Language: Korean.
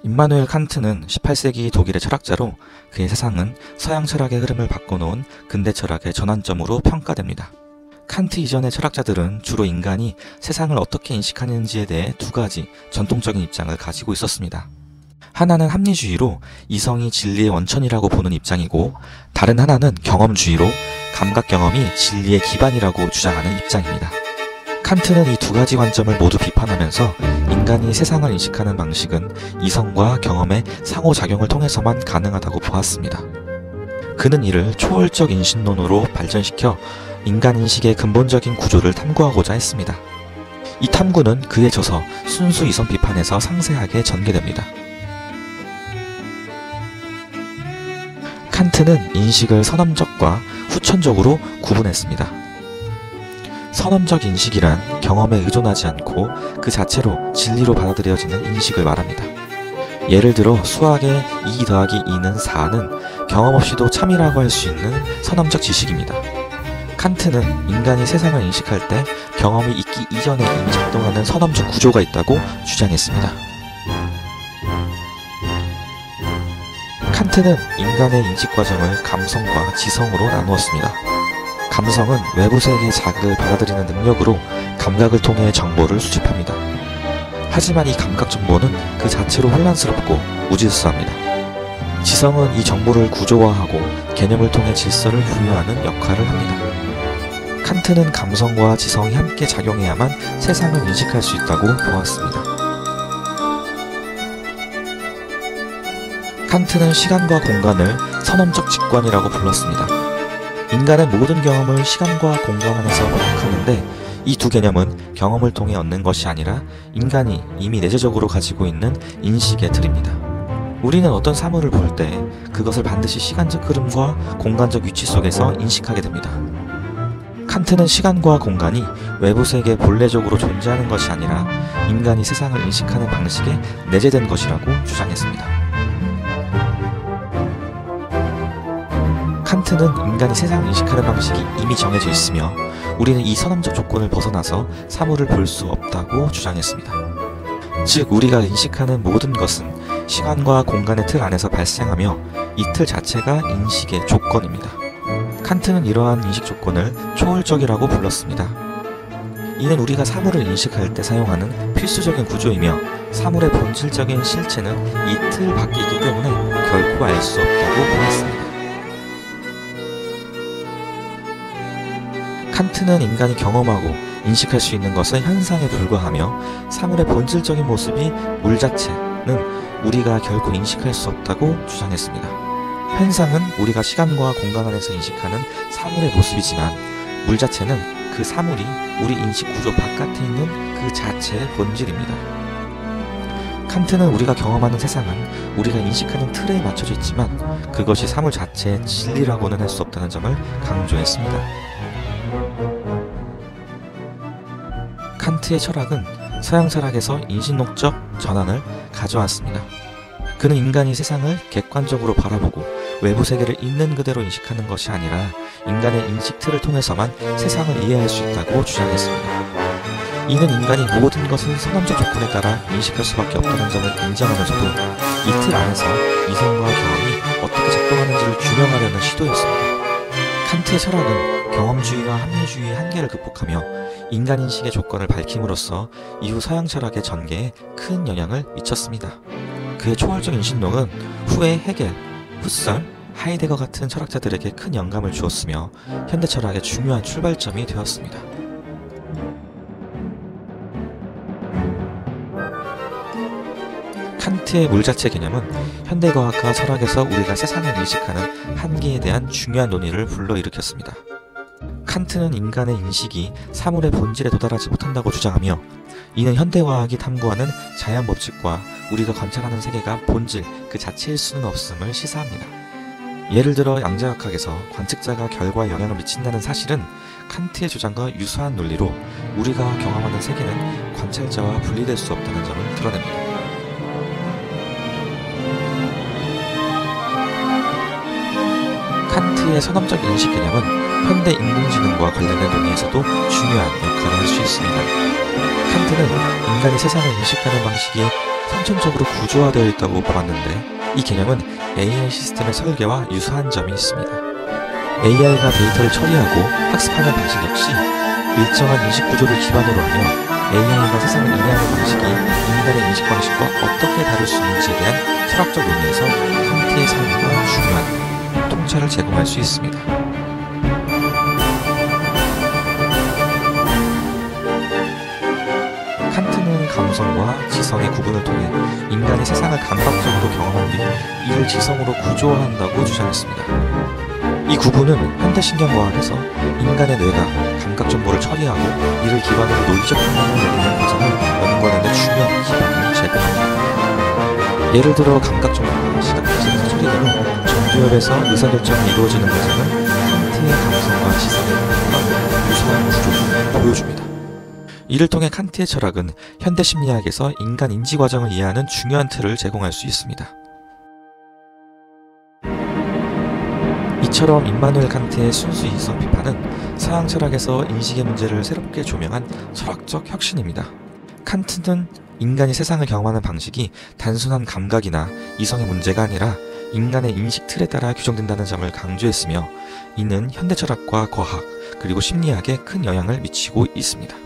임마누엘 칸트는 18세기 독일의 철학자로 그의 세상은 서양 철학의 흐름을 바꿔놓은 근대 철학의 전환점으로 평가됩니다. 칸트 이전의 철학자들은 주로 인간이 세상을 어떻게 인식하는지에 대해 두 가지 전통적인 입장을 가지고 있었습니다. 하나는 합리주의로 이성이 진리의 원천이라고 보는 입장이고, 다른 하나는 경험주의로 감각 경험이 진리의 기반이라고 주장하는 입장입니다. 칸트는 이 두 가지 관점을 모두 비판하면서 인간이 세상을 인식하는 방식은 이성과 경험의 상호작용을 통해서만 가능하다고 보았습니다. 그는 이를 초월적 인신론으로 발전시켜 인간 인식의 근본적인 구조를 탐구하고자 했습니다. 이 탐구는 그의 저서 순수 이성 비판에서 상세하게 전개됩니다. 칸트는 인식을 선험적과 후천적으로 구분했습니다. 선험적 인식이란 경험에 의존하지 않고 그 자체로 진리로 받아들여지는 인식을 말합니다. 예를 들어 수학의 2 더하기 2는 4는 경험 없이도 참이라고 할 수 있는 선험적 지식입니다. 칸트는 인간이 세상을 인식할 때 경험이 있기 이전에 이미 작동하는 선험적 구조가 있다고 주장했습니다. 칸트는 인간의 인식 과정을 감성과 지성으로 나누었습니다. 감성은 외부 세계의 자극을 받아들이는 능력으로 감각을 통해 정보를 수집합니다. 하지만 이 감각 정보는 그 자체로 혼란스럽고 무질서합니다. 지성은 이 정보를 구조화하고 개념을 통해 질서를 부여하는 역할을 합니다. 칸트는 감성과 지성이 함께 작용해야만 세상을 인식할 수 있다고 보았습니다. 칸트는 시간과 공간을 선험적 직관이라고 불렀습니다. 인간은 모든 경험을 시간과 공간 안에서 파악하는데, 이 두 개념은 경험을 통해 얻는 것이 아니라 인간이 이미 내재적으로 가지고 있는 인식의 틀입니다. 우리는 어떤 사물을 볼 때 그것을 반드시 시간적 흐름과 공간적 위치 속에서 인식하게 됩니다. 칸트는 시간과 공간이 외부 세계에 본래적으로 존재하는 것이 아니라 인간이 세상을 인식하는 방식에 내재된 것이라고 주장했습니다. 칸트는 인간이 세상을 인식하는 방식이 이미 정해져 있으며 우리는 이 선험적 조건을 벗어나서 사물을 볼 수 없다고 주장했습니다. 즉, 우리가 인식하는 모든 것은 시간과 공간의 틀 안에서 발생하며 이 틀 자체가 인식의 조건입니다. 칸트는 이러한 인식 조건을 초월적이라고 불렀습니다. 이는 우리가 사물을 인식할 때 사용하는 필수적인 구조이며 사물의 본질적인 실체는 이 틀 밖에 있기 때문에 결코 알 수 없다고 보았습니다. 칸트는 인간이 경험하고 인식할 수 있는 것은 현상에 불과하며 사물의 본질적인 모습이 물 자체는 우리가 결코 인식할 수 없다고 주장했습니다. 현상은 우리가 시간과 공간 안에서 인식하는 사물의 모습이지만 물 자체는 그 사물이 우리 인식 구조 바깥에 있는 그 자체의 본질입니다. 칸트는 우리가 경험하는 세상은 우리가 인식하는 틀에 맞춰져 있지만 그것이 사물 자체의 진리라고는 할 수 없다는 점을 강조했습니다. 칸트의 철학은 서양 철학에서 인신론적 전환을 가져왔습니다. 그는 인간이 세상을 객관적으로 바라보고 외부 세계를 있는 그대로 인식하는 것이 아니라 인간의 인식 틀을 통해서만 세상을 이해할 수 있다고 주장했습니다. 이는 인간이 모든 것을 선험적 조건에 따라 인식할 수밖에 없다는 점을 인정하면서도 이 틀 안에서 이성과 경험이 어떻게 작동하는지를 규명하려는 시도였습니다. 칸트의 철학은 경험주의와 합리주의의 한계를 극복하며 인간 인식의 조건을 밝힘으로써 이후 서양 철학의 전개에 큰 영향을 미쳤습니다. 그의 초월적 인신론은 후에 헤겔, 후설, 하이데거 같은 철학자들에게 큰 영감을 주었으며 현대 철학의 중요한 출발점이 되었습니다. 칸트의 물자체 개념은 현대과학과 철학에서 우리가 세상을 인식하는 한계에 대한 중요한 논의를 불러일으켰습니다. 칸트는 인간의 인식이 사물의 본질에 도달하지 못한다고 주장하며 이는 현대과학이 탐구하는 자연 법칙과 우리가 관찰하는 세계가 본질 그 자체일 수는 없음을 시사합니다. 예를 들어 양자역학에서 관측자가 결과에 영향을 미친다는 사실은 칸트의 주장과 유사한 논리로 우리가 경험하는 세계는 관찰자와 분리될 수 없다는 점을 드러냅니다. 칸트의 선험적 인식 개념은 현대 인공지능과 관련된 논의에서도 중요한 역할을 할 수 있습니다. 칸트는 인간이 세상을 인식하는 방식이 선천적으로 구조화되어 있다고 보았는데, 이 개념은 AI 시스템의 설계와 유사한 점이 있습니다. AI가 데이터를 처리하고 학습하는 방식 역시 일정한 인식 구조를 기반으로 하며, AI가 세상을 이해하는 방식이 인간의 인식 방식과 어떻게 다를 수 있는지에 대한 철학적 의미에서 칸트의 삶과 중요한 통찰을 제공할 수 있습니다. 칸트는 감성과 지성의 구분을 통해 인간이 세상을 감각적으로 경험한 뒤 이를 지성으로 구조화한다고 주장했습니다. 이 구분은 현대신경과학에서 인간의 뇌가 감각 정보를 처리하고 이를 기반으로 논리적 판단을 내리는 과정을 연구하는 데 중요한 기반을 제공합니다. 예를 들어 감각 정보가 시각장애에서 처리되고 전두엽에서 의사결정이 이루어지는 과정은 칸트의 감성과 지성의 구분과 유사한 구조를 보여줍니다. 이를 통해 칸트의 철학은 현대 심리학에서 인간 인지 과정을 이해하는 중요한 틀을 제공할 수 있습니다. 이처럼 임마누엘 칸트의 순수 이성 비판은 서양 철학에서 인식의 문제를 새롭게 조명한 철학적 혁신입니다. 칸트는 인간이 세상을 경험하는 방식이 단순한 감각이나 이성의 문제가 아니라 인간의 인식 틀에 따라 규정된다는 점을 강조했으며, 이는 현대 철학과 과학 그리고 심리학에 큰 영향을 미치고 있습니다.